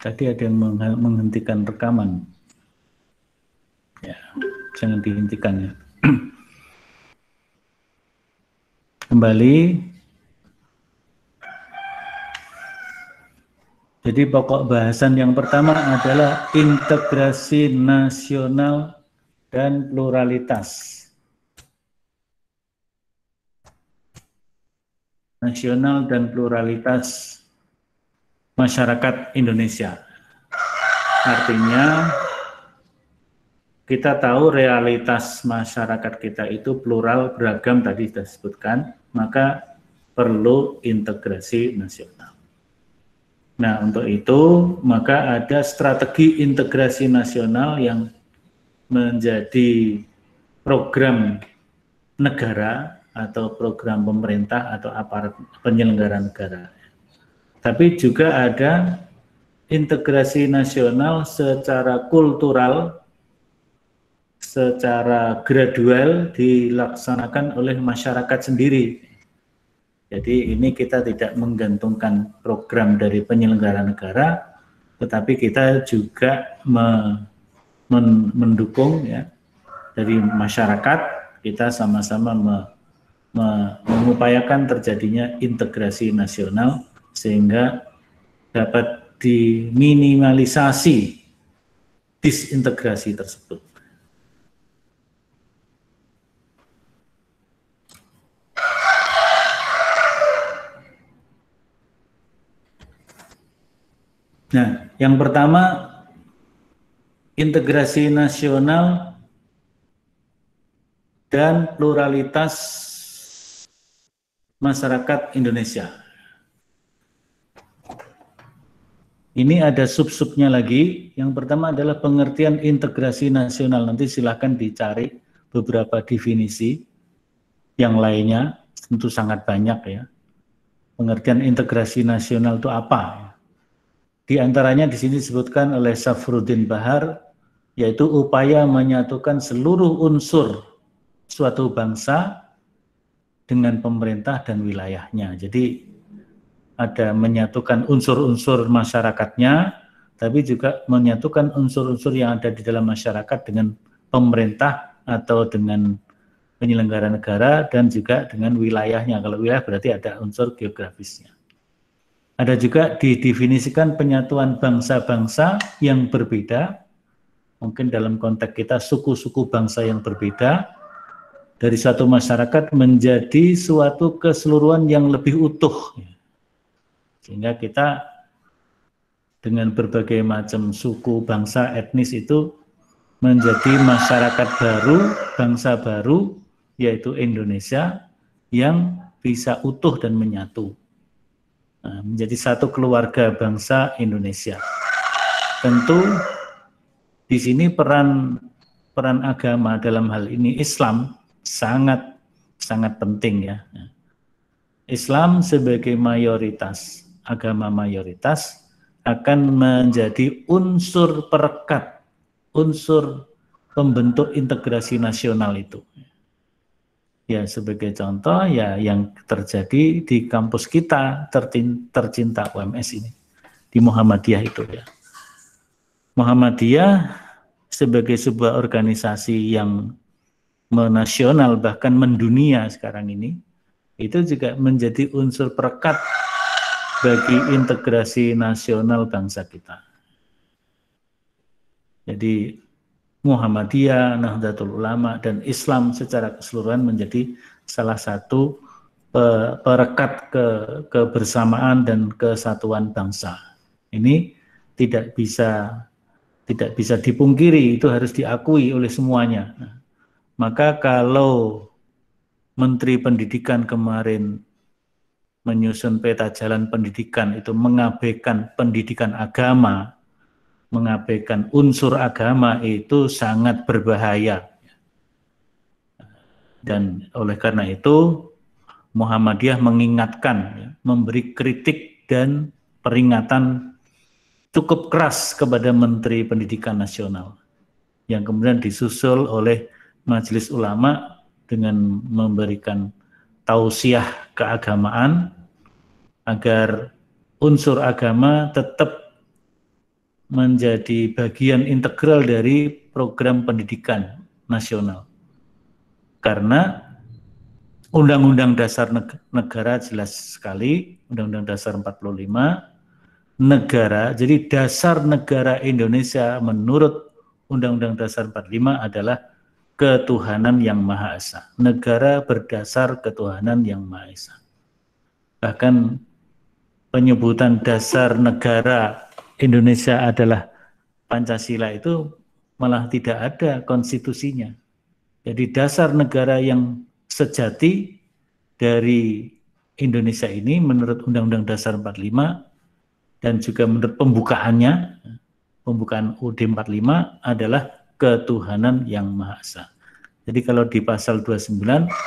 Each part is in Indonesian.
Tadi ada yang menghentikan rekaman. Ya, jangan dihentikan ya. Kembali. Jadi pokok bahasan yang pertama adalah integrasi nasional dan pluralitas. Nasional dan pluralitas masyarakat Indonesia. Artinya kita tahu realitas masyarakat kita itu plural, beragam tadi sudah disebutkan, maka perlu integrasi nasional. Nah, untuk itu maka ada strategi integrasi nasional yang menjadi program negara atau program pemerintah atau aparat penyelenggara negara. Tapi juga ada integrasi nasional secara kultural, secara gradual dilaksanakan oleh masyarakat sendiri. Jadi ini kita tidak menggantungkan program dari penyelenggara negara, tetapi kita juga mendukung ya dari masyarakat, kita sama-sama mengupayakan terjadinya integrasi nasional sehingga dapat diminimalisasi disintegrasi tersebut. Nah, yang pertama integrasi nasional dan pluralitas masyarakat Indonesia. Ini ada sub-subnya lagi. Yang pertama adalah pengertian integrasi nasional. Nanti silakan dicari beberapa definisi. Yang lainnya tentu sangat banyak ya. Pengertian integrasi nasional itu apa? Di antaranya di sini disebutkan oleh Safruddin Bahar, yaitu upaya menyatukan seluruh unsur suatu bangsa dengan pemerintah dan wilayahnya. Jadi ada menyatukan unsur-unsur masyarakatnya, tapi juga menyatukan unsur-unsur yang ada di dalam masyarakat dengan pemerintah atau dengan penyelenggara negara dan juga dengan wilayahnya. Kalau wilayah berarti ada unsur geografisnya. Ada juga didefinisikan penyatuan bangsa-bangsa yang berbeda, mungkin dalam konteks kita suku-suku bangsa yang berbeda, dari suatu masyarakat menjadi suatu keseluruhan yang lebih utuh. Sehingga kita dengan berbagai macam suku, bangsa, etnis itu menjadi masyarakat baru, bangsa baru, yaitu Indonesia, yang bisa utuh dan menyatu. Nah, menjadi satu keluarga bangsa Indonesia. Tentu di sini peran agama dalam hal ini Islam sangat penting ya. Islam sebagai mayoritas, agama mayoritas akan menjadi unsur perekat, unsur pembentuk integrasi nasional itu. Ya sebagai contoh ya yang terjadi di kampus kita tercinta UMS ini, di Muhammadiyah itu ya. Muhammadiyah sebagai sebuah organisasi yang menasional bahkan mendunia sekarang ini, itu juga menjadi unsur perekat bagi integrasi nasional bangsa kita. Jadi Muhammadiyah, Nahdlatul Ulama, dan Islam secara keseluruhan menjadi salah satu perekat kebersamaan dan kesatuan bangsa. Ini tidak bisa dipungkiri, itu harus diakui oleh semuanya. Nah, maka kalau Menteri Pendidikan kemarin menyusun peta jalan pendidikan itu mengabaikan pendidikan agama, mengabaikan unsur agama, itu sangat berbahaya. Dan oleh karena itu Muhammadiyah mengingatkan, memberi kritik dan peringatan cukup keras kepada Menteri Pendidikan Nasional yang kemudian disusul oleh Majelis Ulama dengan memberikan tausiah keagamaan agar unsur agama tetap menjadi bagian integral dari program pendidikan nasional. Karena Undang-Undang Dasar Negara jelas sekali, Undang-Undang Dasar 45, negara, jadi dasar negara Indonesia menurut Undang-Undang Dasar 45 adalah ketuhanan yang Maha Esa. Negara berdasar ketuhanan yang Maha Esa. Bahkan penyebutan dasar negara Indonesia adalah Pancasila itu malah tidak ada konstitusinya. Jadi dasar negara yang sejati dari Indonesia ini menurut Undang-Undang Dasar 45 dan juga menurut pembukaan UUD 45 adalah ketuhanan yang Maha Esa. Jadi kalau di pasal 29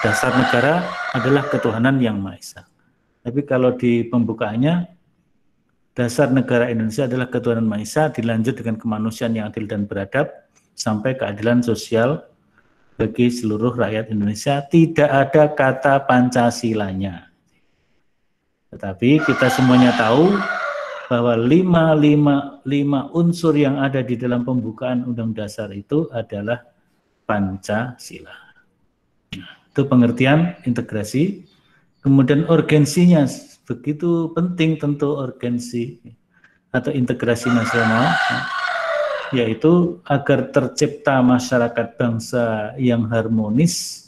dasar negara adalah ketuhanan yang Maha Esa. Tapi kalau di pembukaannya dasar negara Indonesia adalah ketuhanan Maha Esa, dilanjut dengan kemanusiaan yang adil dan beradab sampai keadilan sosial bagi seluruh rakyat Indonesia. Tidak ada kata Pancasilanya. Tetapi kita semuanya tahu bahwa lima unsur yang ada di dalam pembukaan Undang Dasar itu adalah Pancasila. Itu pengertian integrasi. Kemudian urgensinya begitu penting tentu urgensi atau integrasi nasional, yaitu agar tercipta masyarakat bangsa yang harmonis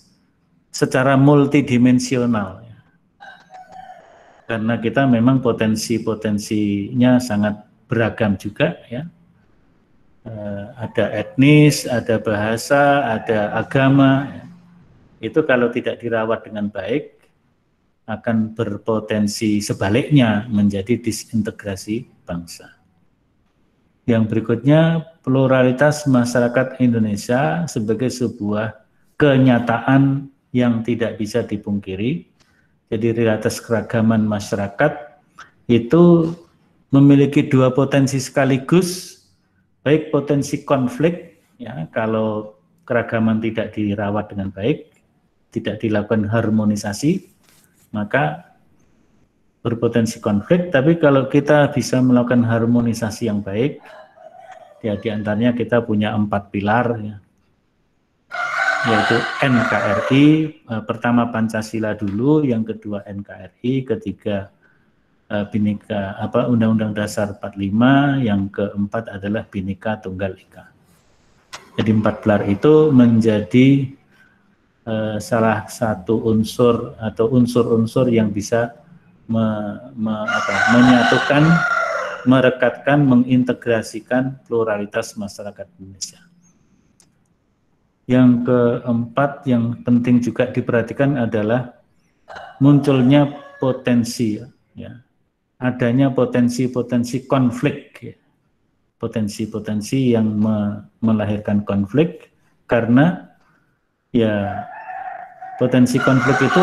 secara multidimensional. Karena kita memang potensinya sangat beragam juga, ya. Ada etnis, ada bahasa, ada agama. Itu kalau tidak dirawat dengan baik akan berpotensi sebaliknya menjadi disintegrasi bangsa. Yang berikutnya, pluralitas masyarakat Indonesia sebagai sebuah kenyataan yang tidak bisa dipungkiri. Jadi realitas keragaman masyarakat itu memiliki dua potensi sekaligus, baik potensi konflik, ya, kalau keragaman tidak dirawat dengan baik, tidak dilakukan harmonisasi, maka berpotensi konflik. Tapi kalau kita bisa melakukan harmonisasi yang baik, ya diantaranya kita punya 4 pilar, ya, yaitu NKRI, pertama Pancasila dulu, yang kedua NKRI, ketiga Undang-Undang Dasar 45, yang keempat adalah Bhinneka Tunggal Ika. Jadi 4 pilar itu menjadi salah satu unsur atau unsur-unsur yang bisa menyatukan, merekatkan, mengintegrasikan pluralitas masyarakat Indonesia. Yang keempat yang penting juga diperhatikan adalah munculnya potensi, ya, adanya potensi-potensi konflik, ya. Potensi-potensi yang melahirkan konflik, karena ya potensi konflik itu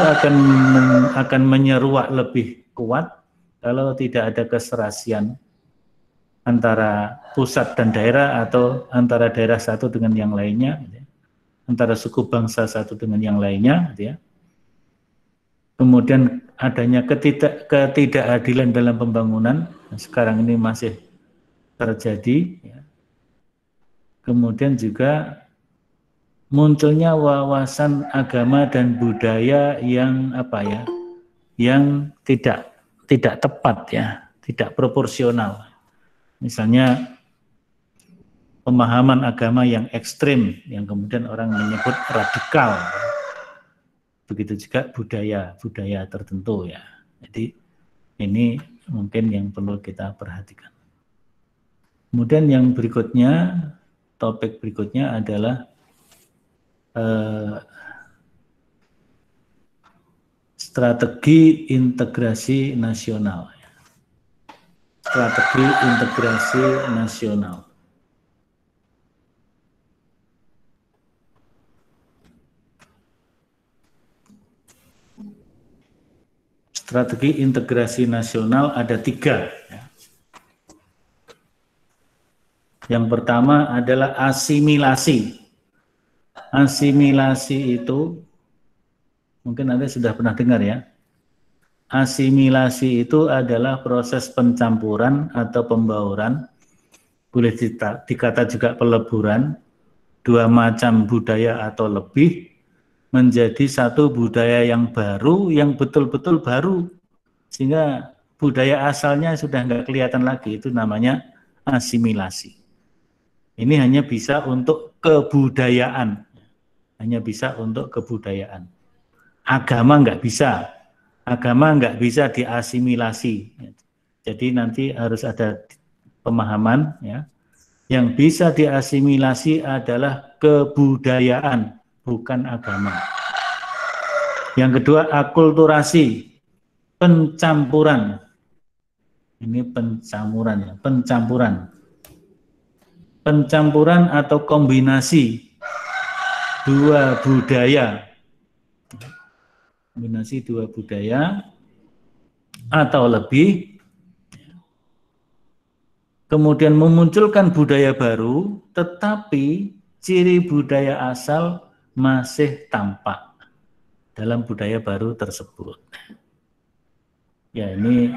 akan menyeruak lebih kuat kalau tidak ada keserasian antara pusat dan daerah atau antara daerah satu dengan yang lainnya, antara suku bangsa satu dengan yang lainnya, ya. Kemudian adanya ketidakadilan dalam pembangunan, sekarang ini masih terjadi, ya. Kemudian juga munculnya wawasan agama dan budaya yang yang tidak tepat, ya, tidak proporsional. Misalnya pemahaman agama yang ekstrim, yang kemudian orang menyebut radikal. Begitu juga budaya tertentu, ya. Jadi ini mungkin yang perlu kita perhatikan. Kemudian yang berikutnya, topik berikutnya adalah strategi integrasi nasional. Strategi integrasi nasional. Strategi integrasi nasional ada 3. Ya. Yang pertama adalah asimilasi. Asimilasi itu mungkin Anda sudah pernah dengar, ya. Asimilasi itu adalah proses pencampuran atau pembauran boleh dikata juga peleburan, dua macam budaya atau lebih menjadi satu budaya yang baru, yang betul-betul baru, sehingga budaya asalnya sudah nggak kelihatan lagi. Itu namanya asimilasi. Ini hanya bisa untuk kebudayaan, hanya bisa untuk kebudayaan. Agama nggak bisa, agama nggak bisa diasimilasi. Jadi nanti harus ada pemahaman, ya. Yang bisa diasimilasi adalah kebudayaan, bukan agama. Yang kedua, akulturasi, pencampuran. Ini pencampuran, ya, pencampuran. Pencampuran atau kombinasi dua budaya. Kombinasi dua budaya atau lebih, kemudian memunculkan budaya baru, tetapi ciri budaya asal masih tampak dalam budaya baru tersebut. Ya, ini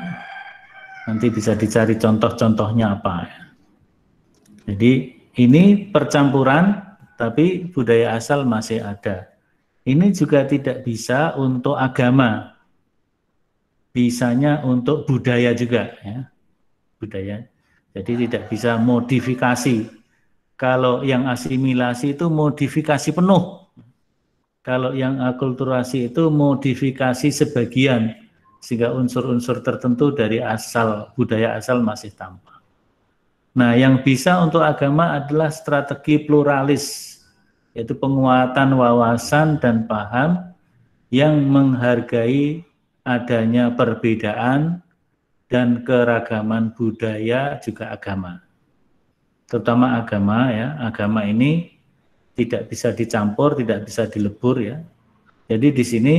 nanti bisa dicari contoh-contohnya apa. Jadi ini percampuran, tapi budaya asal masih ada. Ini juga tidak bisa untuk agama, bisanya untuk budaya juga, ya, budaya. Jadi tidak bisa modifikasi. Kalau yang asimilasi itu modifikasi penuh. Kalau yang akulturasi itu modifikasi sebagian, sehingga unsur-unsur tertentu dari asal budaya asal masih tampak. Nah, yang bisa untuk agama adalah strategi pluralis, yaitu penguatan wawasan dan paham yang menghargai adanya perbedaan dan keragaman budaya juga agama. Terutama agama, ya, agama ini tidak bisa dicampur, tidak bisa dilebur, ya. Jadi di sini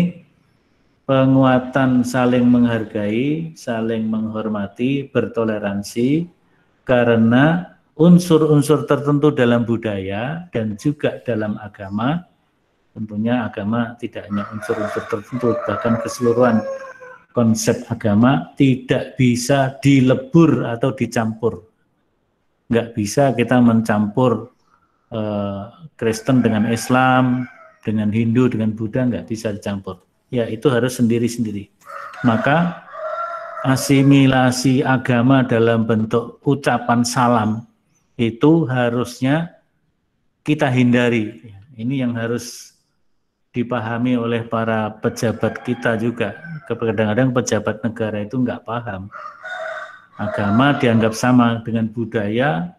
penguatan saling menghargai, saling menghormati, bertoleransi, karena unsur-unsur tertentu dalam budaya dan juga dalam agama, tentunya agama tidak hanya unsur-unsur tertentu, bahkan keseluruhan konsep agama tidak bisa dilebur atau dicampur. Nggak bisa kita mencampur Kristen dengan Islam, dengan Hindu, dengan Buddha, nggak bisa dicampur. Ya, itu harus sendiri-sendiri. Maka asimilasi agama dalam bentuk ucapan salam itu harusnya kita hindari. Ini yang harus dipahami oleh para pejabat kita juga. Kadang-kadang pejabat negara itu nggak paham. Agama dianggap sama dengan budaya,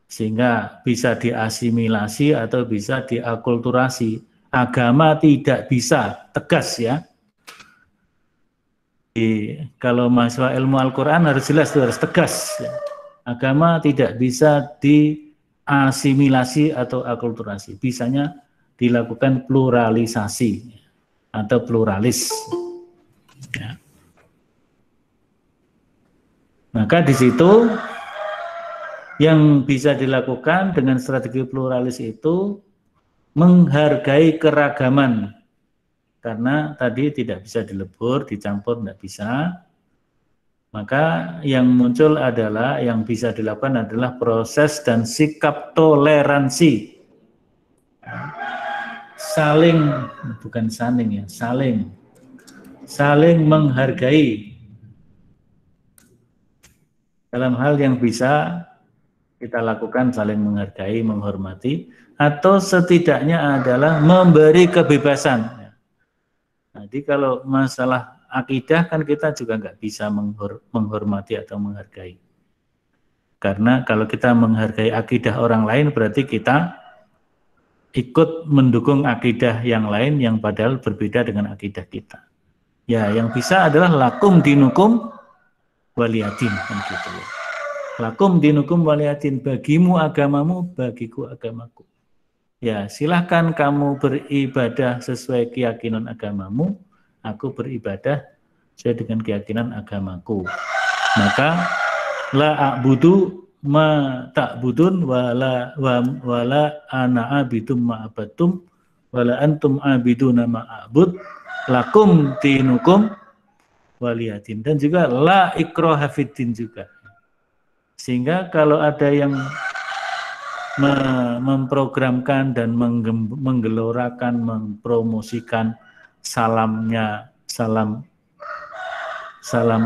sehingga bisa diasimilasi atau bisa diakulturasi. Agama tidak bisa, tegas, ya. Kalau mahasiswa ilmu Al-Quran harus jelas, harus tegas, ya. Agama tidak bisa diasimilasi atau akulturasi, bisanya dilakukan pluralisasi atau pluralis, ya. Maka di situ yang bisa dilakukan dengan strategi pluralis itu menghargai keragaman. Karena tadi tidak bisa dilebur, dicampur, tidak bisa. Maka yang muncul adalah, yang bisa dilakukan adalah proses dan sikap toleransi. Saling, bukan saling, ya, saling menghargai dalam hal yang bisa kita lakukan, saling menghargai, menghormati, atau setidaknya adalah memberi kebebasan. Jadi kalau masalah akidah kan kita juga nggak bisa menghormati atau menghargai. Karena kalau kita menghargai akidah orang lain berarti kita ikut mendukung akidah yang lain yang padahal berbeda dengan akidah kita. Ya, yang bisa adalah lakum dinukum waliyadin, kan gitu. Lakum dinukum waliyadin, bagimu agamamu, bagiku agamaku. Ya, silahkan kamu beribadah sesuai keyakinan agamamu, aku beribadah sesuai dengan keyakinan agamaku. Maka la a'budu ma ta'budun wala ana abidum ma abatum wala antum abiduna ma a'bud lakum dinukum waliyadin. Dan juga la ikraha fiddin juga. Sehingga kalau ada yang memprogramkan dan menggelorakan, mempromosikan salam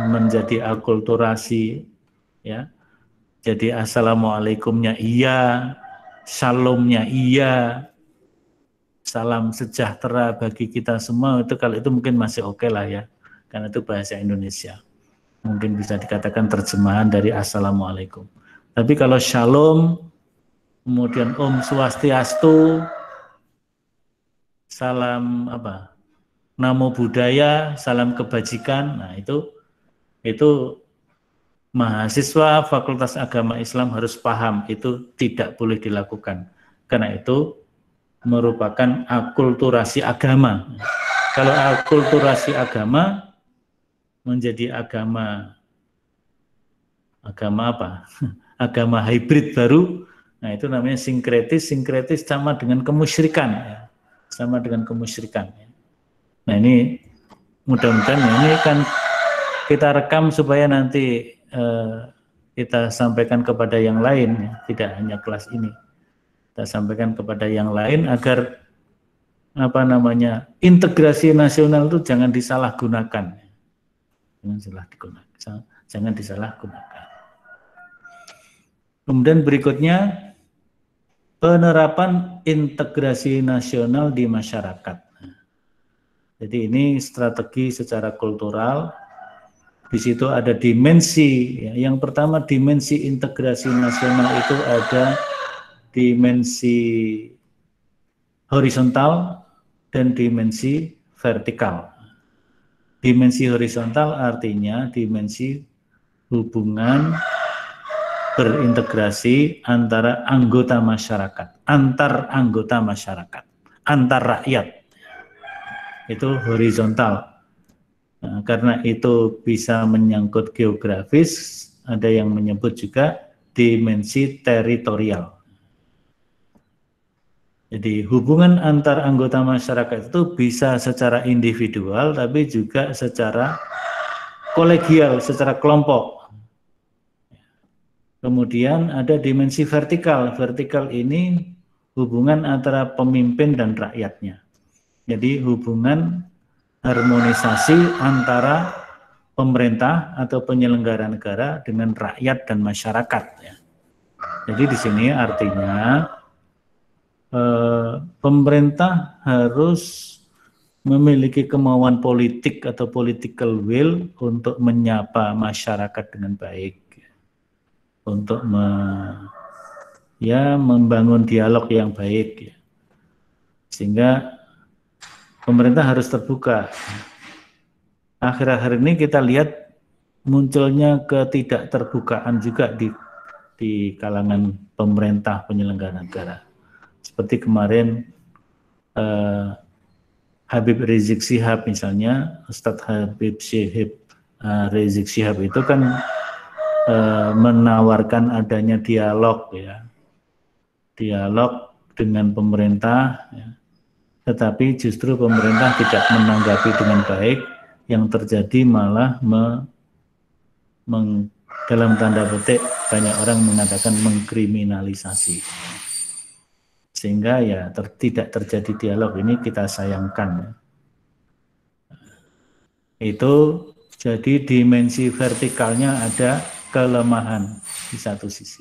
menjadi akulturasi, ya. Jadi assalamualaikumnya iya, shalomnya iya, salam sejahtera bagi kita semua, itu kalau itu mungkin masih oke lah ya, karena itu bahasa Indonesia. Mungkin bisa dikatakan terjemahan dari assalamualaikum. Tapi kalau shalom, kemudian Om Swastiastu, salam apa? Namo Buddhaya, salam kebajikan. Nah, itu mahasiswa Fakultas Agama Islam harus paham, itu tidak boleh dilakukan. Karena itu merupakan akulturasi agama. Kalau akulturasi agama menjadi agama apa? Agama hybrid baru. Nah, itu namanya sinkretis. Sinkretis sama dengan kemusyrikan, ya. Sama dengan kemusyrikan. Nah, ini mudah-mudahan ini kan kita rekam supaya nanti kita sampaikan kepada yang lain, ya. Tidak hanya kelas ini. Kita sampaikan kepada yang lain agar integrasi nasional itu jangan disalahgunakan. Jangan disalahgunakan. Kemudian berikutnya, penerapan integrasi nasional di masyarakat. Jadi ini strategi secara kultural. Di situ ada dimensi. Ya. Yang pertama, dimensi integrasi nasional itu ada dimensi horizontal dan dimensi vertikal. Dimensi horizontal artinya dimensi hubungan berintegrasi antara anggota masyarakat, antar anggota masyarakat, antar rakyat. Itu horizontal. Nah, karena itu bisa menyangkut geografis, ada yang menyebut juga dimensi teritorial. Jadi hubungan antar anggota masyarakat itu bisa secara individual, tapi juga secara kolegial, secara kelompok. Kemudian ada dimensi vertikal. Vertikal ini hubungan antara pemimpin dan rakyatnya. Jadi hubungan harmonisasi antara pemerintah atau penyelenggara negara dengan rakyat dan masyarakat. Ya. Jadi di sini artinya pemerintah harus memiliki kemauan politik atau political will untuk menyapa masyarakat dengan baik. Untuk membangun dialog yang baik, ya. Sehingga pemerintah harus terbuka. Akhir-akhir ini kita lihat munculnya ketidakterbukaan juga di kalangan pemerintah penyelenggara negara. Seperti kemarin Habib Rizik Syihab misalnya, Ustadz Habib Rizik Syihab itu kan menawarkan adanya dialog, ya, dialog dengan pemerintah, ya. Tetapi justru pemerintah tidak menanggapi dengan baik, yang terjadi malah dalam tanda petik banyak orang mengatakan mengkriminalisasi, sehingga ya tidak terjadi dialog. Ini kita sayangkan, ya. Itu jadi dimensi vertikalnya ada kelemahan di satu sisi.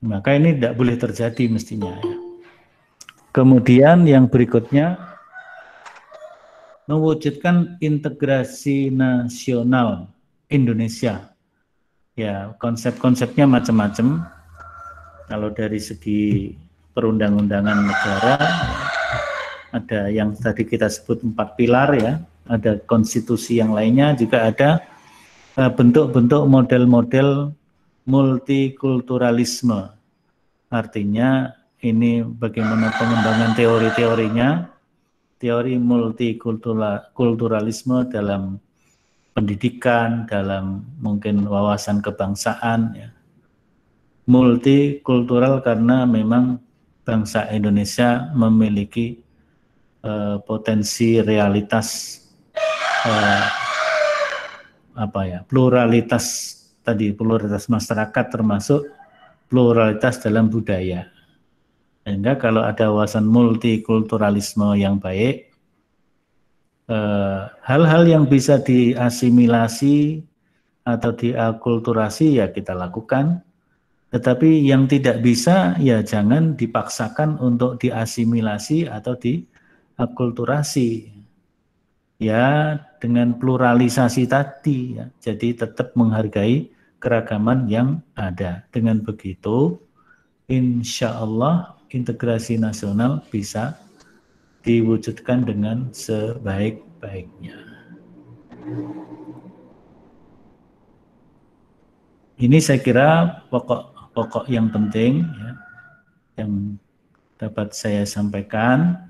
Maka ini tidak boleh terjadi mestinya, ya. Kemudian yang berikutnya, mewujudkan integrasi nasional Indonesia. Ya, konsep-konsepnya macam-macam. Kalau dari segi perundang-undangan negara, ada yang tadi kita sebut 4 pilar, ya. Ada konstitusi yang lainnya, juga ada bentuk-bentuk model-model multikulturalisme. Artinya ini bagaimana pengembangan teori-teorinya, teori multikulturalisme dalam pendidikan, dalam mungkin wawasan kebangsaan, ya. Multikultural karena memang bangsa Indonesia memiliki potensi realitas pluralitas tadi pluralitas masyarakat termasuk pluralitas dalam budaya. Sehingga kalau ada wawasan multikulturalisme yang baik, hal-hal yang bisa diasimilasi atau diakulturasi ya kita lakukan, tetapi yang tidak bisa ya jangan dipaksakan untuk diasimilasi atau diakulturasi. Ya dengan pluralisasi tadi ya. Jadi tetap menghargai keragaman yang ada. Dengan begitu insya Allah integrasi nasional bisa diwujudkan dengan sebaik-baiknya. Ini saya kira pokok-pokok yang penting ya, yang dapat saya sampaikan.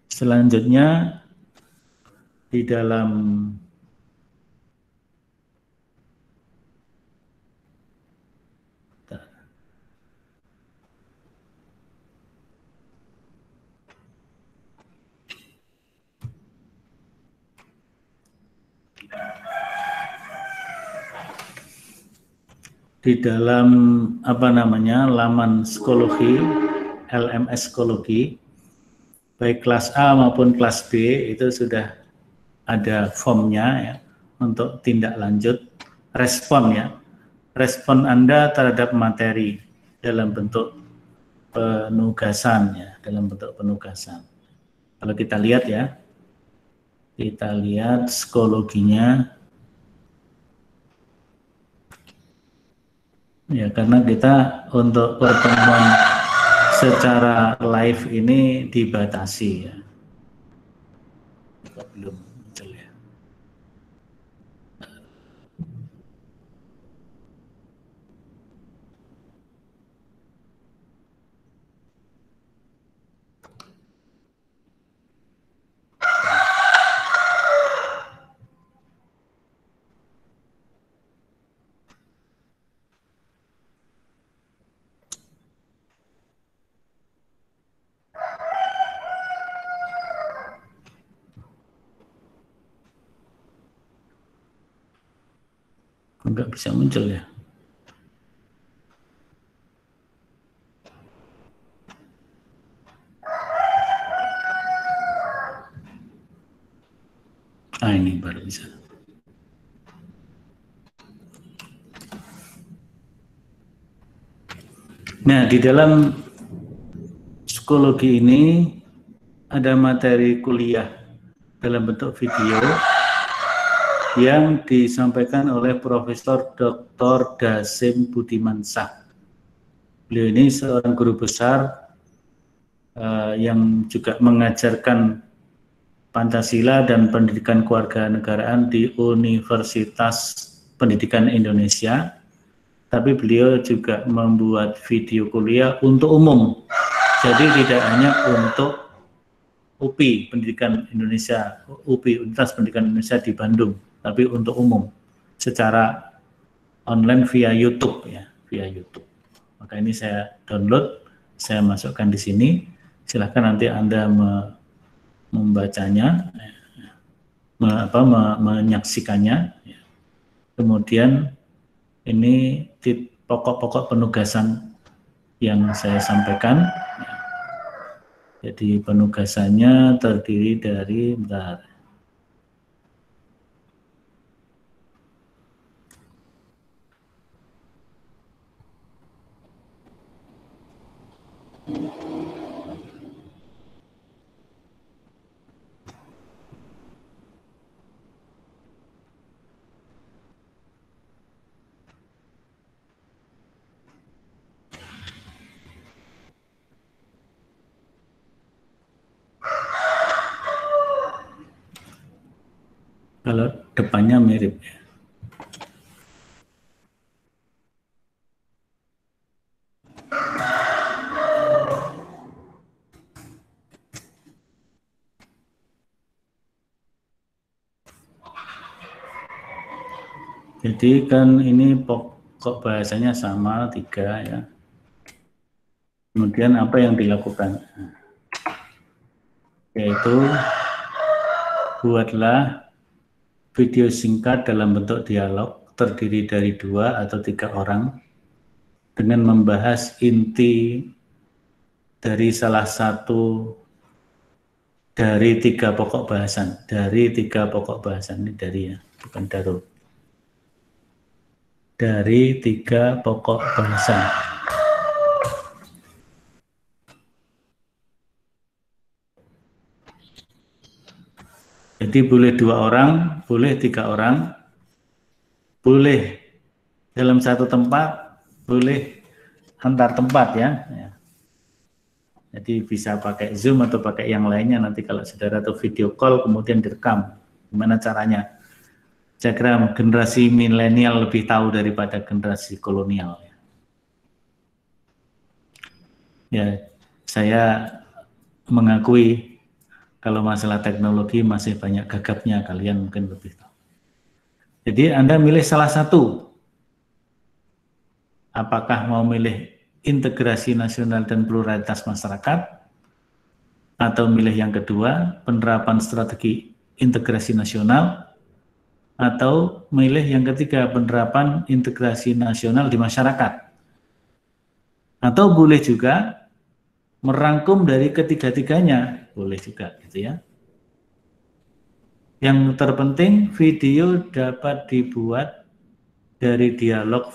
Selanjutnya di dalam laman psikologi, LMS psikologi, baik kelas A maupun kelas B itu sudah ada formnya ya untuk tindak lanjut respon ya. Respon Anda terhadap materi dalam bentuk penugasan ya, dalam bentuk penugasan. Kalau kita lihat ya, kita lihat psikologinya. Ya, karena kita untuk pertemuan secara live ini dibatasi ya. Belum muncul ya. Enggak bisa muncul ya. Ini baru bisa. Nah, di dalam psikologi ini ada materi kuliah dalam bentuk video yang disampaikan oleh Profesor Dr. Dasim Budimansyah. Beliau ini seorang guru besar yang juga mengajarkan Pancasila dan pendidikan kewarganegaraan di Universitas Pendidikan Indonesia. Tapi beliau juga membuat video kuliah untuk umum. Jadi tidak hanya untuk UPI Pendidikan Indonesia, UPI Universitas Pendidikan Indonesia di Bandung, tapi untuk umum secara online via YouTube ya, via YouTube. Maka ini saya download, saya masukkan di sini. Silahkan nanti Anda membacanya, menyaksikannya. Kemudian ini pokok-pokok penugasan yang saya sampaikan. Jadi penugasannya terdiri dari kalau depannya mirip ya. Jadi kan ini pokok bahasanya sama 3 ya. Kemudian apa yang dilakukan? Yaitu buatlah video singkat dalam bentuk dialog terdiri dari 2 atau 3 orang dengan membahas inti dari salah satu dari 3 pokok bahasan. Dari 3 pokok bahasan, ini dari ya, bukan darul. Dari 3 pokok bahasan. Jadi boleh 2 orang, boleh 3 orang, boleh dalam satu tempat, boleh antar tempat ya. Jadi bisa pakai Zoom atau pakai yang lainnya nanti kalau saudara atau video call kemudian direkam. Gimana caranya? Saya kira generasi milenial lebih tahu daripada generasi kolonial. Ya, saya mengakui kalau masalah teknologi masih banyak gagapnya, kalian mungkin lebih tahu. Jadi Anda milih salah satu. Apakah mau milih integrasi nasional dan pluralitas masyarakat, atau milih yang kedua, penerapan strategi integrasi nasional, atau milih yang ketiga, penerapan integrasi nasional di masyarakat. Atau boleh juga merangkum dari ketiga-tiganya, boleh juga gitu ya. Yang terpenting video dapat dibuat dari dialog,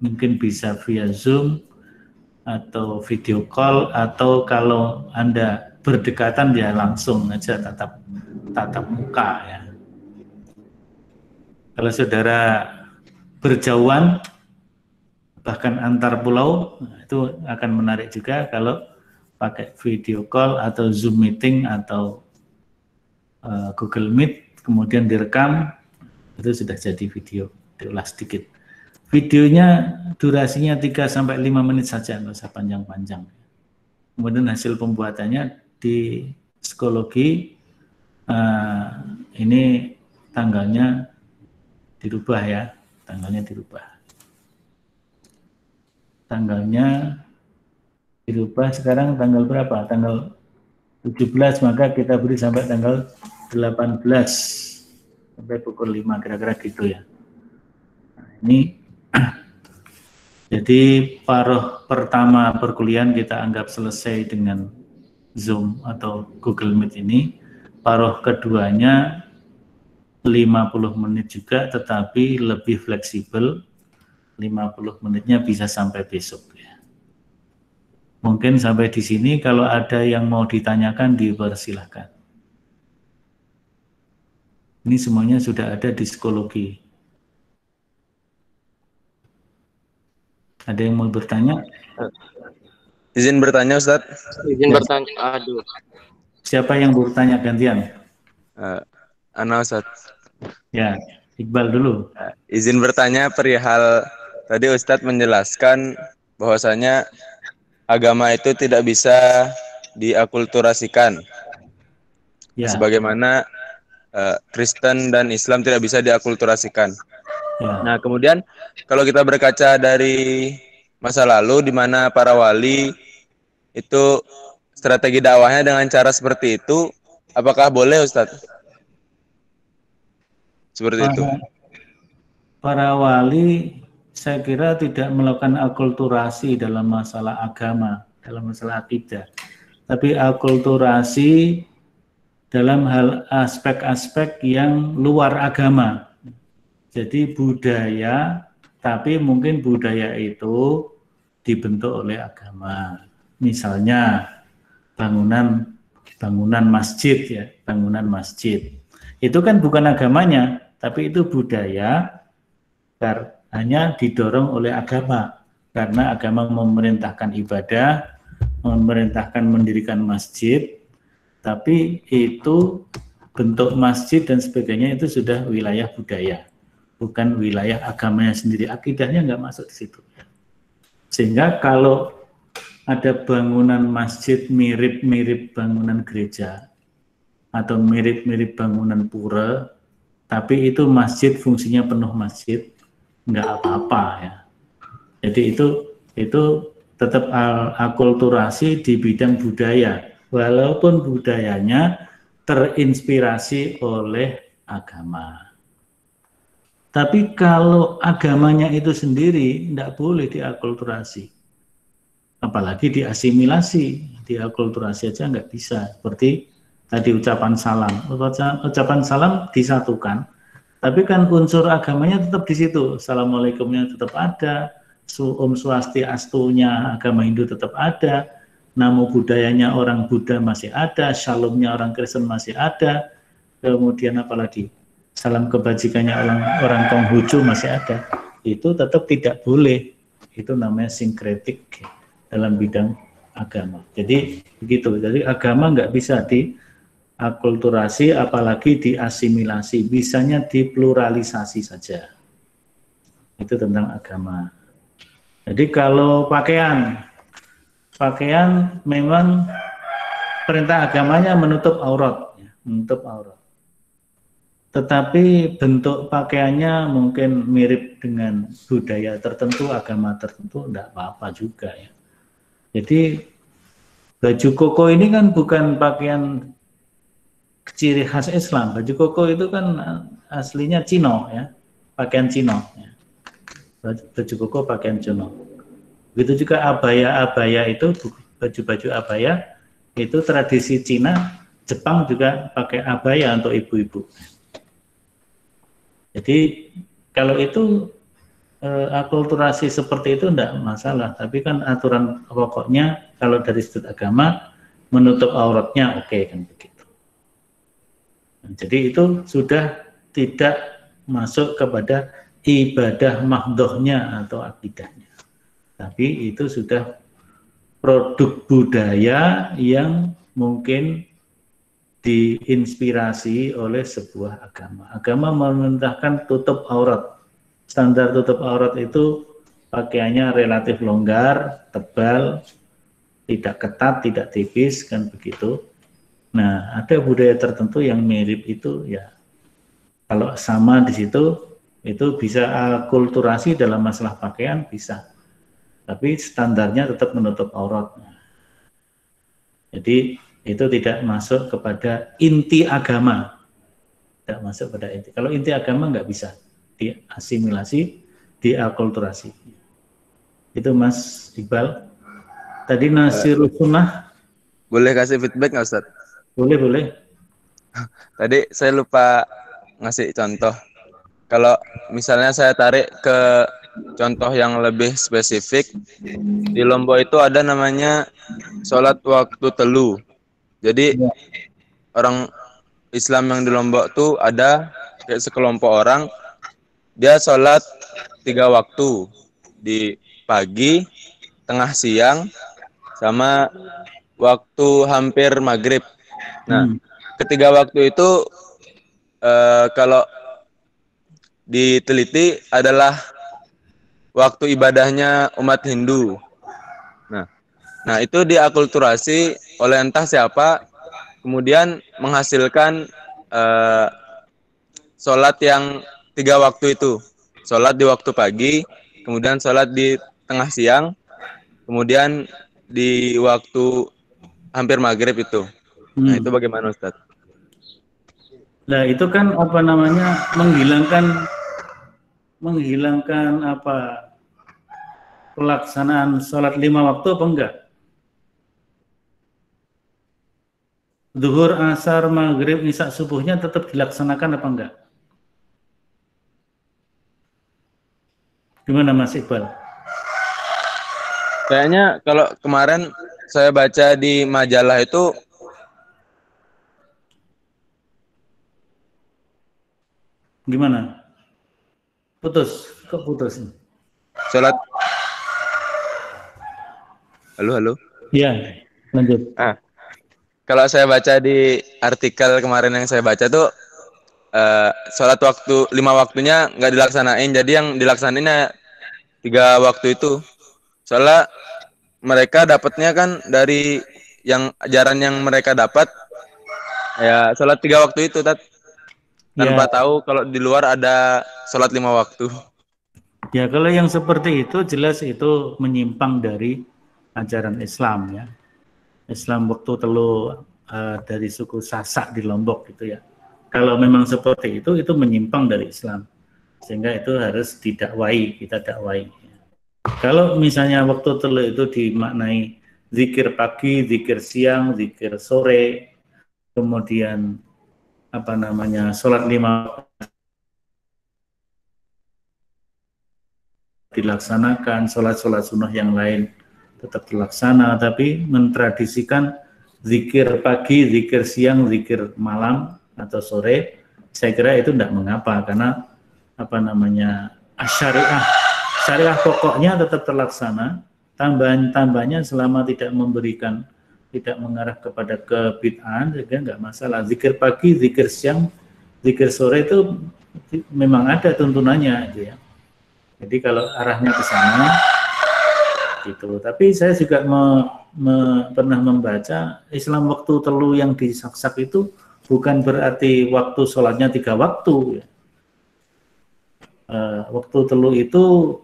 mungkin bisa via Zoom atau video call, atau kalau Anda berdekatan ya langsung aja tatap muka ya. Kalau saudara berjauhan bahkan antar pulau, itu akan menarik juga kalau pakai video call atau Zoom meeting atau Google Meet, kemudian direkam, itu sudah jadi video, diolah sedikit. Videonya durasinya 3-5 menit saja, nggak usah panjang-panjang. Kemudian hasil pembuatannya di psikologi, ini tanggalnya dirubah ya, tanggalnya dirubah. Tanggalnya dirubah sekarang tanggal berapa? Tanggal 17, maka kita beri sampai tanggal 18 sampai pukul 5 kira-kira gitu ya. Nah, ini jadi paruh pertama perkuliahan kita anggap selesai dengan Zoom atau Google Meet ini. Paruh keduanya 50 menit juga, tetapi lebih fleksibel. 50 menitnya bisa sampai besok ya. Mungkin sampai di sini, kalau ada yang mau ditanyakan dipersilahkan. Ini semuanya sudah ada di psikologi. Ada yang mau bertanya? Izin bertanya, Ustadz. Izin bertanya. Aduh. Siapa yang bertanya gantian? Ana, Ustadz. Ya, Iqbal dulu. Izin bertanya perihal tadi Ustadz menjelaskan bahwasanya agama itu tidak bisa diakulturasikan. Ya. Sebagaimana Kristen dan Islam tidak bisa diakulturasikan. Ya. Nah, kemudian kalau kita berkaca dari masa lalu di mana para wali itu strategi dakwahnya dengan cara seperti itu, apakah boleh, Ustadz? Seperti itu. Para wali saya kira tidak melakukan akulturasi dalam masalah agama, dalam masalah akidah. Tapi akulturasi dalam hal aspek-aspek yang luar agama. Jadi budaya, tapi mungkin budaya itu dibentuk oleh agama. Misalnya bangunan masjid ya, bangunan masjid. Itu kan bukan agamanya, tapi itu budaya hanya didorong oleh agama. Karena agama memerintahkan ibadah, memerintahkan mendirikan masjid, tapi itu bentuk masjid dan sebagainya itu sudah wilayah budaya, bukan wilayah agamanya sendiri. Akidahnya nggak masuk di situ. Sehingga kalau ada bangunan masjid mirip-mirip bangunan gereja atau mirip-mirip bangunan pura, tapi itu masjid fungsinya penuh masjid, nggak apa-apa ya. Jadi itu tetap akulturasi di bidang budaya, walaupun budayanya terinspirasi oleh agama. Tapi kalau agamanya itu sendiri tidak boleh diakulturasi, apalagi diasimilasi, diakulturasi aja nggak bisa. Seperti tadi ucapan salam, ucapan salam disatukan, tapi kan unsur agamanya tetap di situ. Assalamualaikumnya tetap ada, Om Swastiastunya agama Hindu tetap ada, namo budayanya orang Buddha masih ada, shalomnya orang Kristen masih ada, kemudian apalagi salam kebajikannya orang Konghucu masih ada. Itu tetap tidak boleh. Itu namanya sinkretik dalam bidang agama. Jadi begitu. Jadi agama nggak bisa diakulturasi, apalagi diasimilasi. Bisanya dipluralisasi saja. Itu tentang agama. Jadi kalau pakaian memang perintah agamanya menutup aurat, menutup aurat. Tetapi bentuk pakaiannya mungkin mirip dengan budaya tertentu, agama tertentu, tidak apa-apa juga ya. Jadi baju koko ini kan bukan pakaian ciri khas Islam. Baju koko itu kan aslinya Cino ya, pakaian Cino. Ya. Baju koko pakaian Cino. Begitu juga abaya itu, baju-baju abaya itu tradisi Cina. Jepang juga pakai abaya untuk ibu-ibu. Jadi kalau itu akulturasi seperti itu tidak masalah, tapi kan aturan pokoknya kalau dari sudut agama menutup auratnya oke, kan begitu. Nah, jadi itu sudah tidak masuk kepada ibadah mahdohnya atau akidahnya, tapi itu sudah produk budaya yang mungkin diinspirasi oleh sebuah agama. Agama memerintahkan tutup aurat. Standar tutup aurat itu pakaiannya relatif longgar, tebal, tidak ketat, tidak tipis, kan begitu. Nah, ada budaya tertentu yang mirip itu ya. Kalau sama di situ, itu bisa akulturasi dalam masalah pakaian bisa. Tapi standarnya tetap menutup aurat. Jadi itu tidak masuk kepada inti agama, tidak masuk pada inti. Kalau inti agama nggak bisa diasimilasi, diakulturasi. Itu Mas Iqbal. Tadi Nasirul Sunnah. Boleh kasih feedback nggak Ustaz? Boleh. Tadi saya lupa ngasih contoh. Kalau misalnya saya tarik ke contoh yang lebih spesifik, di Lombok itu ada namanya sholat waktu telu. Jadi orang Islam yang di Lombok tuh ada kayak sekelompok orang, dia sholat 3 waktu, di pagi, tengah siang, sama waktu hampir maghrib. Nah, ketiga waktu itu kalau diteliti adalah waktu ibadahnya umat Hindu. Nah itu diakulturasi oleh entah siapa, kemudian menghasilkan sholat yang 3 waktu itu. Sholat di waktu pagi, kemudian sholat di tengah siang, kemudian di waktu hampir maghrib itu. Nah itu bagaimana Ustaz? Nah itu kan apa namanya menghilangkan apa pelaksanaan sholat 5 waktu apa enggak? Zuhur, asar, maghrib, isya, subuhnya tetap dilaksanakan apa enggak? Gimana Mas Iqbal? Kayaknya kalau kemarin saya baca di majalah itu gimana? Putus, kok putus? sholat. Halo. Iya, lanjut. Kalau saya baca di artikel kemarin yang saya baca tuh sholat waktu 5 waktunya nggak dilaksanain, jadi yang dilaksanainnya 3 waktu itu. Soalnya mereka dapatnya kan dari yang ajaran yang mereka dapat ya sholat 3 waktu itu tanpa tahu kalau di luar ada sholat 5 waktu. Ya kalau yang seperti itu jelas itu menyimpang dari ajaran Islam ya. Islam waktu telu dari suku Sasak di Lombok gitu ya. Kalau memang seperti itu menyimpang dari Islam. Sehingga itu harus didakwai, kita dakwai. Kalau misalnya waktu telu itu dimaknai zikir pagi, zikir siang, zikir sore, kemudian sholat 5 dilaksanakan, sholat sunnah yang lain tetap terlaksana, tapi mentradisikan zikir pagi, zikir siang, zikir malam atau sore, saya kira itu tidak mengapa, karena syariah pokoknya tetap terlaksana, tambahannya selama tidak mengarah kepada kebid'ahan, juga nggak masalah. Zikir pagi, zikir siang, zikir sore itu memang ada tuntunannya, gitu ya. Jadi kalau arahnya ke sana, gitu. Tapi saya juga pernah membaca Islam waktu telu yang disaksak itu bukan berarti waktu sholatnya 3 waktu. Waktu telu itu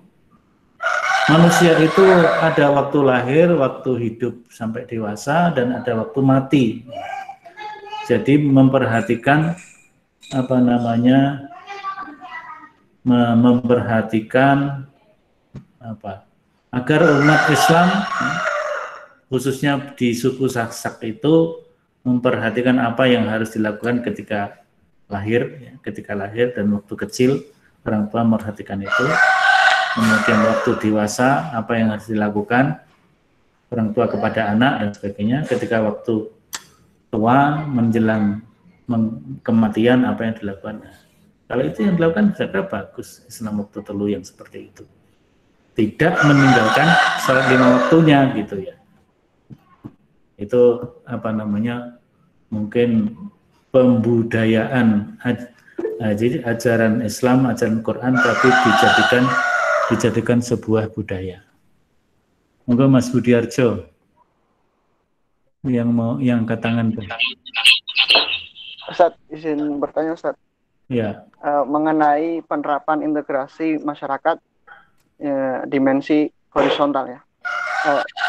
manusia itu ada waktu lahir, waktu hidup sampai dewasa, dan ada waktu mati. Jadi memperhatikan agar umat Islam khususnya di suku Saksak itu memperhatikan apa yang harus dilakukan ketika lahir dan waktu kecil, orang tua memperhatikan itu. Kemudian waktu dewasa apa yang harus dilakukan orang tua kepada anak dan sebagainya. Ketika waktu tua menjelang kematian apa yang dilakukan. Kalau itu yang dilakukan saya kira bagus, Islam waktu telu yang seperti itu. Tidak meninggalkan sholat 5 waktunya gitu ya. Itu mungkin pembudayaan jadi ajaran Islam, ajaran Quran, tapi dijadikan sebuah budaya. Monggo Mas Budiarjo yang ke tangan. Ustaz, izin bertanya Ustaz. Ya. Mengenai penerapan integrasi masyarakat dimensi horizontal ya.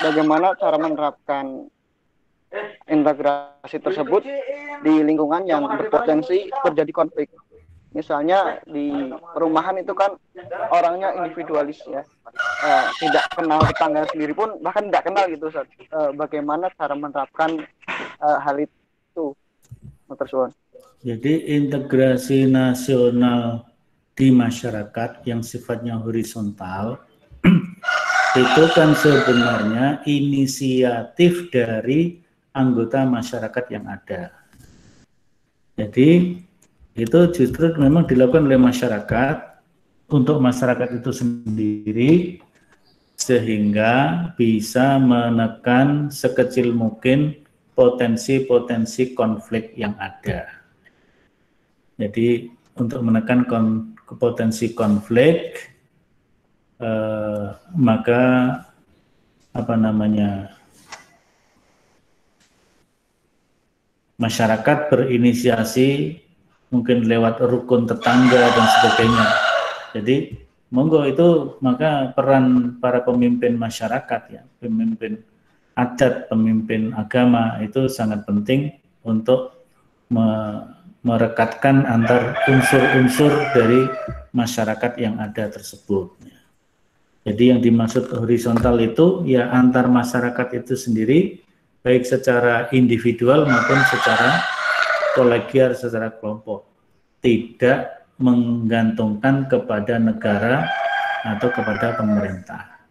Bagaimana cara menerapkan integrasi tersebut di lingkungan yang berpotensi terjadi konflik? Misalnya di perumahan itu kan orangnya individualis ya, tidak kenal tetangga sendiri pun, bahkan tidak kenal gitu Ustaz. Bagaimana cara menerapkan hal itu? Tersuan. Jadi integrasi nasional di masyarakat yang sifatnya horizontal itu kan sebenarnya inisiatif dari anggota masyarakat yang ada. Jadi itu justru memang dilakukan oleh masyarakat untuk masyarakat itu sendiri sehingga bisa menekan sekecil mungkin potensi-potensi konflik yang ada. Jadi untuk menekan potensi konflik, maka masyarakat berinisiasi mungkin lewat rukun tetangga dan sebagainya. Jadi monggo itu maka peran para pemimpin masyarakat ya, pemimpin adat, pemimpin agama itu sangat penting untuk merekatkan antar unsur-unsur dari masyarakat yang ada tersebut. Jadi yang dimaksud horizontal itu ya antar masyarakat itu sendiri, baik secara individual maupun secara kolegial, secara kelompok, tidak menggantungkan kepada negara atau kepada pemerintah.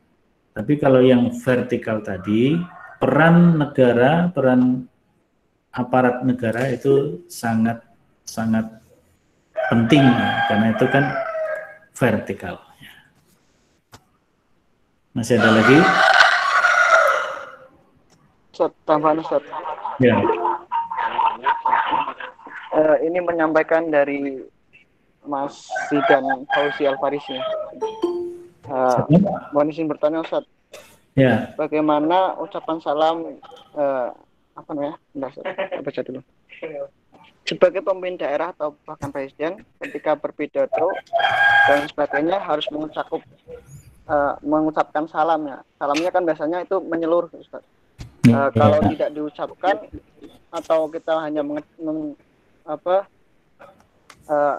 Tapi kalau yang vertikal tadi, peran negara, peran aparat negara itu sangat penting karena itu kan vertikal. Masih ada lagi? Tambahan Ustaz. Ya. Ini menyampaikan dari Mas Zidan Fauzi Al-Farisi. Mohon izin bertanya Ustaz. Ya. Bagaimana ucapan salam baca dulu. Sebagai pemimpin daerah atau bahkan presiden ketika berpidato dan sebagainya harus mengucapkan salam ya. Salamnya kan biasanya itu menyeluruh Ustaz. Kalau tidak diucapkan atau kita hanya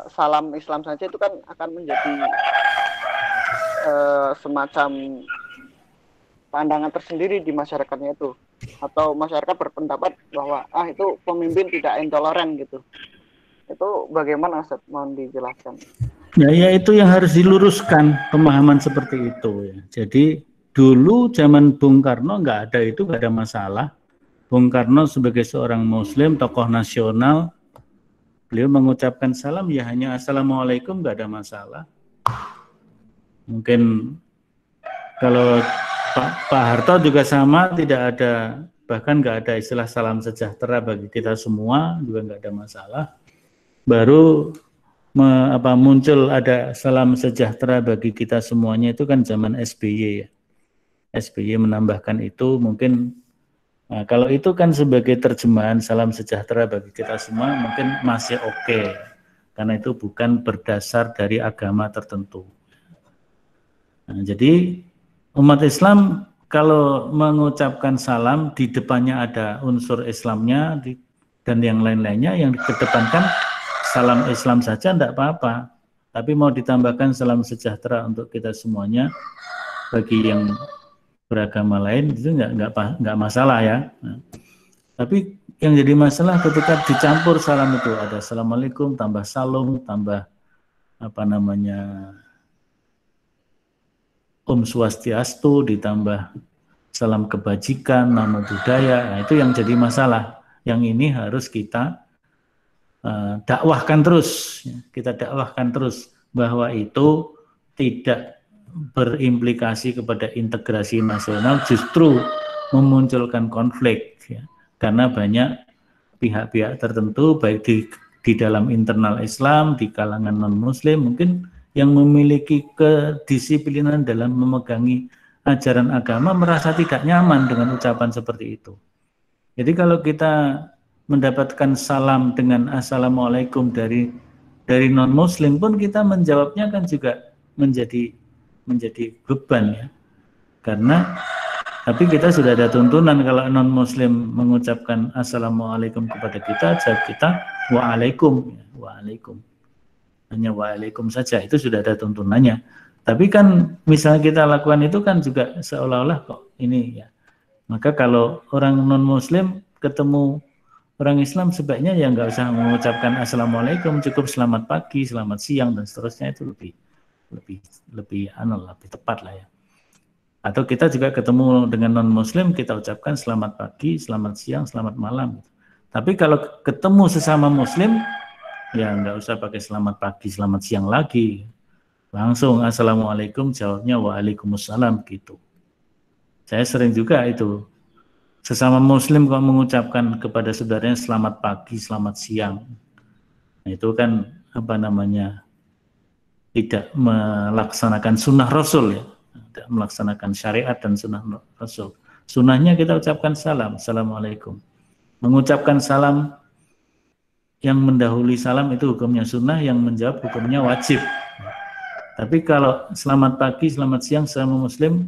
salam Islam saja itu kan akan menjadi semacam pandangan tersendiri di masyarakatnya itu, atau masyarakat berpendapat bahwa itu pemimpin tidak intoleran gitu. Itu bagaimana, Ustaz? Mohon dijelaskan. Ya itu yang harus diluruskan pemahaman seperti itu ya. Jadi dulu zaman Bung Karno nggak ada masalah. Bung Karno sebagai seorang Muslim, tokoh nasional, beliau mengucapkan salam ya hanya assalamualaikum, nggak ada masalah. Mungkin kalau Pak Harto juga sama, tidak ada, bahkan nggak ada istilah salam sejahtera bagi kita semua, juga nggak ada masalah. Baru muncul ada salam sejahtera bagi kita semuanya itu kan zaman SBY ya. SBY menambahkan itu mungkin, nah, kalau itu kan sebagai terjemahan salam sejahtera bagi kita semua mungkin masih oke, karena itu bukan berdasar dari agama tertentu. Nah, jadi umat Islam kalau mengucapkan salam di depannya ada unsur Islamnya dan yang lain-lainnya, yang dikedepankan salam Islam saja tidak apa-apa, tapi mau ditambahkan salam sejahtera untuk kita semuanya bagi yang beragama lain itu nggak masalah ya. Nah, tapi yang jadi masalah ketika dicampur salam itu ada assalamualaikum tambah salam tambah Om Swastiastu ditambah salam kebajikan, namo buddhaya. Nah, itu yang jadi masalah. Yang ini harus kita dakwahkan terus. Kita dakwahkan terus bahwa itu tidak berimplikasi kepada integrasi nasional, justru memunculkan konflik ya. Karena banyak pihak-pihak tertentu baik di dalam internal Islam, di kalangan non-Muslim mungkin yang memiliki kedisiplinan dalam memegangi ajaran agama merasa tidak nyaman dengan ucapan seperti itu. Jadi kalau kita mendapatkan salam dengan assalamualaikum dari non-Muslim pun kita menjawabnya kan juga menjadi beban ya. Karena tapi kita sudah ada tuntunan kalau non-Muslim mengucapkan assalamualaikum kepada kita, jawab kita waalaikum, waalaikum. Hanya waalaikum saja, itu sudah ada tuntunannya. Tapi kan misalnya kita lakukan itu kan juga seolah-olah kok ini ya. Maka kalau orang non-Muslim ketemu orang Islam sebaiknya ya nggak usah mengucapkan assalamualaikum, cukup selamat pagi, selamat siang dan seterusnya, itu lebih tepat lah ya. Atau kita juga ketemu dengan non-Muslim, kita ucapkan selamat pagi, selamat siang, selamat malam. Tapi kalau ketemu sesama Muslim, ya nggak usah pakai selamat pagi, selamat siang lagi. Langsung assalamualaikum, jawabnya waalaikumsalam gitu. Saya sering juga itu. Sesama Muslim kok mengucapkan kepada saudaranya selamat pagi, selamat siang. Nah, itu kan tidak melaksanakan sunnah Rasul ya. Tidak melaksanakan syariat dan sunnah Rasul. Sunnahnya kita ucapkan salam, assalamualaikum. Mengucapkan salam yang mendahului salam itu hukumnya sunnah, yang menjawab hukumnya wajib. Tapi kalau selamat pagi, selamat siang sama Muslim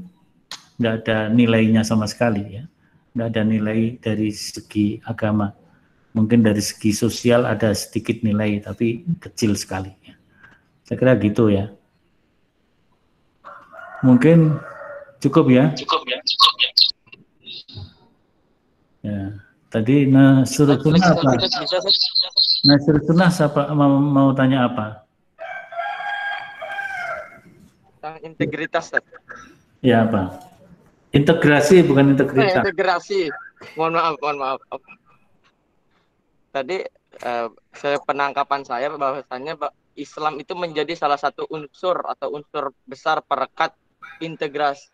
nggak ada nilainya sama sekali ya. Nggak ada nilai dari segi agama. Mungkin dari segi sosial ada sedikit nilai, tapi kecil sekali ya. Saya kira gitu ya. Mungkin cukup ya. Ya, tadi Nasrul Sunnah apa? Nasrul Sunnah mau tanya apa? Tentang integritas. Ya apa? Integrasi bukan integritas. Integrasi. Mohon maaf. Tadi penangkapan saya bahwasannya Islam itu menjadi salah satu unsur atau unsur besar perekat integritas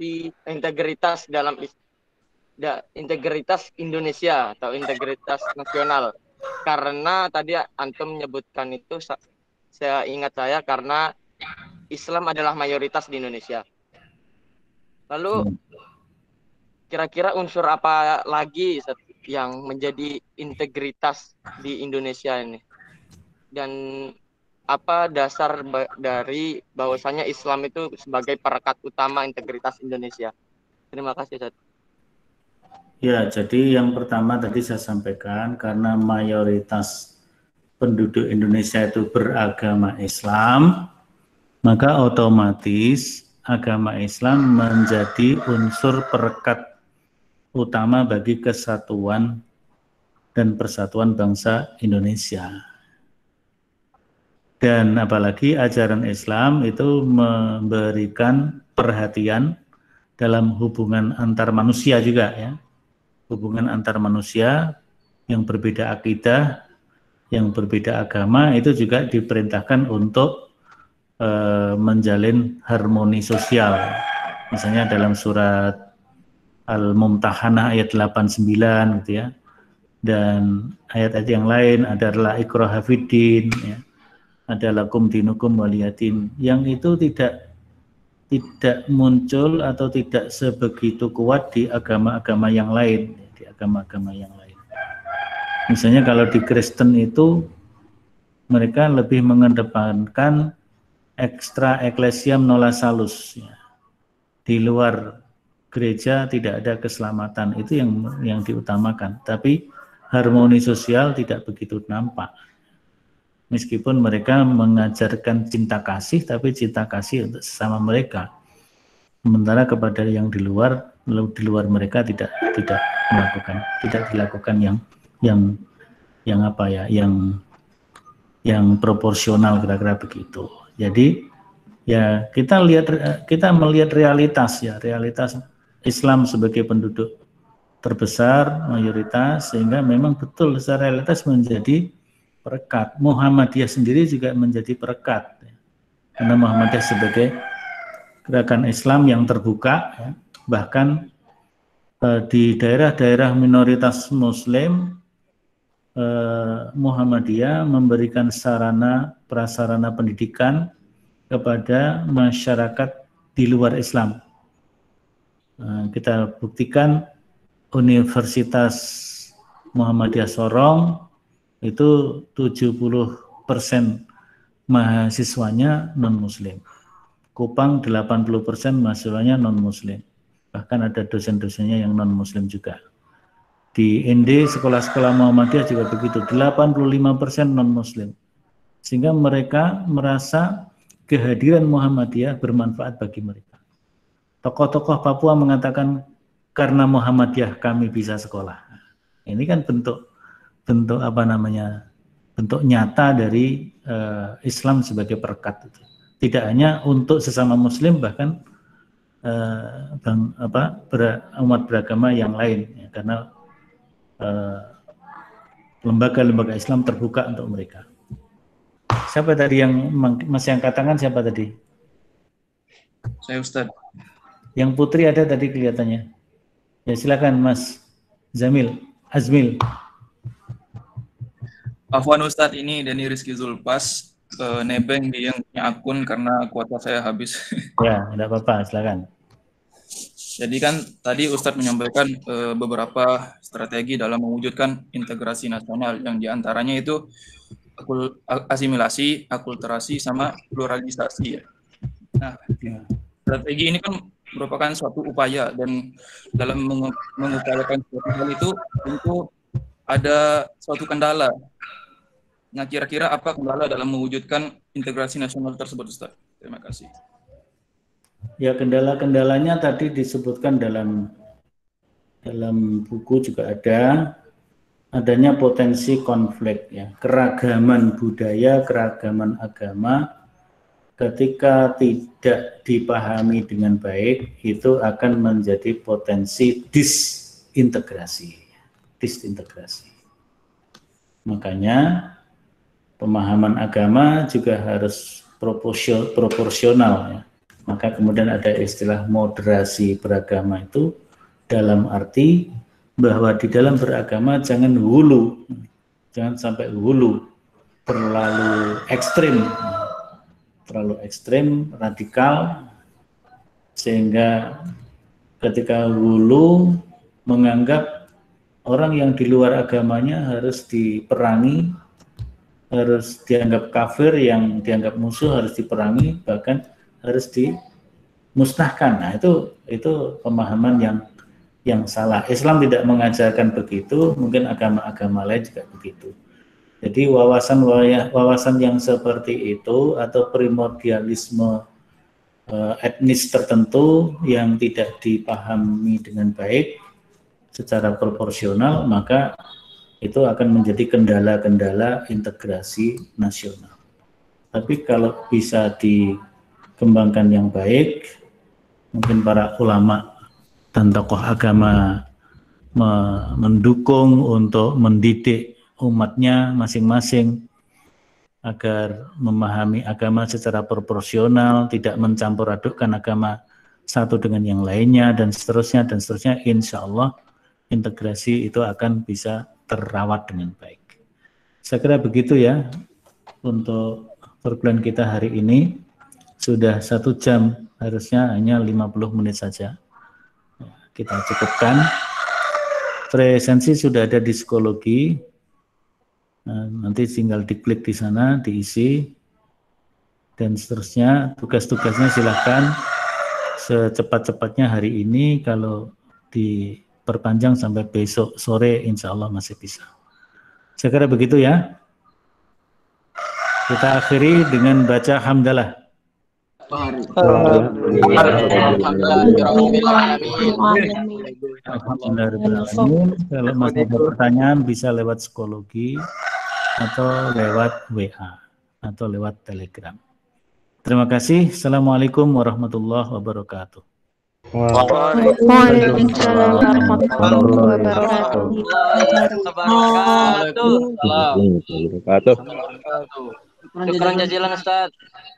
dalam integritas Indonesia atau integritas nasional. Karena tadi antum menyebutkan itu, saya ingat karena Islam adalah mayoritas di Indonesia. Lalu kira-kira unsur apa lagi yang menjadi integritas di Indonesia ini? Dan apa dasar dari bahwasanya Islam itu sebagai perekat utama integritas Indonesia? Terima kasih, Ustaz. Ya, jadi yang pertama tadi saya sampaikan karena mayoritas penduduk Indonesia itu beragama Islam, maka otomatis agama Islam menjadi unsur perekat utama bagi kesatuan dan persatuan bangsa Indonesia. Dan apalagi ajaran Islam itu memberikan perhatian dalam hubungan antar manusia juga ya. Hubungan antar manusia yang berbeda akidah, yang berbeda agama itu juga diperintahkan untuk menjalin harmoni sosial. Misalnya dalam surat Al-Mumtahanah ayat 89 gitu ya. Dan ayat-ayat yang lain adalah ikraha fiddin ya. Ada lakum dinukum waliyadin, yang itu tidak muncul atau tidak sebegitu kuat di agama-agama yang lain, Misalnya kalau di Kristen itu mereka lebih mengedepankan extra ecclesiam nola salus ya. Di luar gereja tidak ada keselamatan, itu yang diutamakan, tapi harmoni sosial tidak begitu nampak. Meskipun mereka mengajarkan cinta kasih, tapi cinta kasih untuk sesama mereka. Sementara kepada yang di luar mereka tidak dilakukan yang proporsional, kira-kira begitu. Jadi ya kita melihat realitas Islam sebagai penduduk terbesar mayoritas, sehingga memang betul secara realitas menjadi perekat. Muhammadiyah sendiri juga menjadi perekat karena Muhammadiyah sebagai gerakan Islam yang terbuka ya. Bahkan di daerah-daerah minoritas Muslim, Muhammadiyah memberikan sarana prasarana pendidikan kepada masyarakat di luar Islam. Kita buktikan Universitas Muhammadiyah Sorong itu 70% mahasiswanya non-muslim. Kupang 80% mahasiswanya non-muslim. Bahkan ada dosen-dosennya yang non-muslim juga. Di ND sekolah-sekolah Muhammadiyah juga begitu, 85% non-muslim. Sehingga mereka merasa kehadiran Muhammadiyah bermanfaat bagi mereka. Tokoh-tokoh Papua mengatakan karena Muhammadiyah kami bisa sekolah. Ini kan bentuk nyata dari Islam sebagai perekat itu. Tidak hanya untuk sesama Muslim, bahkan umat beragama yang lain ya, karena lembaga-lembaga Islam terbuka untuk mereka. Siapa tadi yang masih angkat tangan? Siapa tadi? Saya Ustaz. Yang putri ada tadi kelihatannya. Ya silakan Mas Azmil. Afwan Ustadz, ini Deni Rizky Zulpas, nebeng di yang punya akun karena kuota saya habis. Ya, tidak apa-apa, silakan. Jadi kan tadi Ustadz menyampaikan beberapa strategi dalam mewujudkan integrasi nasional, yang diantaranya itu asimilasi, akulturasi, sama pluralisasi ya. Nah, strategi ini kan merupakan suatu upaya, dan dalam mengupayakan suatu hal itu tentu ada suatu kendala. Nah, kira-kira apa kendala dalam mewujudkan integrasi nasional tersebut, Ustaz? Terima kasih. Ya, kendala-kendalanya tadi disebutkan dalam buku juga adanya potensi konflik ya, keragaman budaya, keragaman agama ketika tidak dipahami dengan baik itu akan menjadi potensi disintegrasi. Makanya pemahaman agama juga harus proporsional ya. Maka kemudian ada istilah moderasi beragama, itu dalam arti bahwa di dalam beragama jangan sampai hulu, terlalu ekstrim, radikal, sehingga ketika hulu menganggap orang yang di luar agamanya harus diperangi, harus dianggap kafir, yang dianggap musuh harus diperangi, bahkan harus dimusnahkan. Nah, itu pemahaman yang salah. Islam tidak mengajarkan begitu, mungkin agama-agama lain juga begitu. Jadi wawasan yang seperti itu atau primordialisme etnis tertentu yang tidak dipahami dengan baik secara proporsional, maka itu akan menjadi kendala-kendala integrasi nasional. Tapi kalau bisa dikembangkan yang baik, mungkin para ulama dan tokoh agama mendukung untuk mendidik umatnya masing-masing agar memahami agama secara proporsional, tidak mencampur adukkan agama satu dengan yang lainnya, dan seterusnya, insya Allah integrasi itu akan bisa terawat dengan baik. Saya kira begitu ya untuk perkuliahan kita hari ini. Sudah 1 jam, harusnya hanya 50 menit saja. Kita cukupkan. Presensi sudah ada di psikologi. Nah, nanti tinggal diklik di sana, diisi, dan seterusnya. Tugas-tugasnya silahkan secepat-cepatnya hari ini, kalau diperpanjang sampai besok sore, insya Allah masih bisa. Saya kira begitu ya. Kita akhiri dengan baca hamdalah. Alhamdulillahirrahmanirrahim. Kalau masih ada pertanyaan bisa lewat psikologi atau lewat WA atau lewat Telegram. Terima kasih. Assalamualaikum warahmatullahi wabarakatuh. Waalaikumsalam warahmatullahi wabarakatuh. Syukran jazilan Ustaz.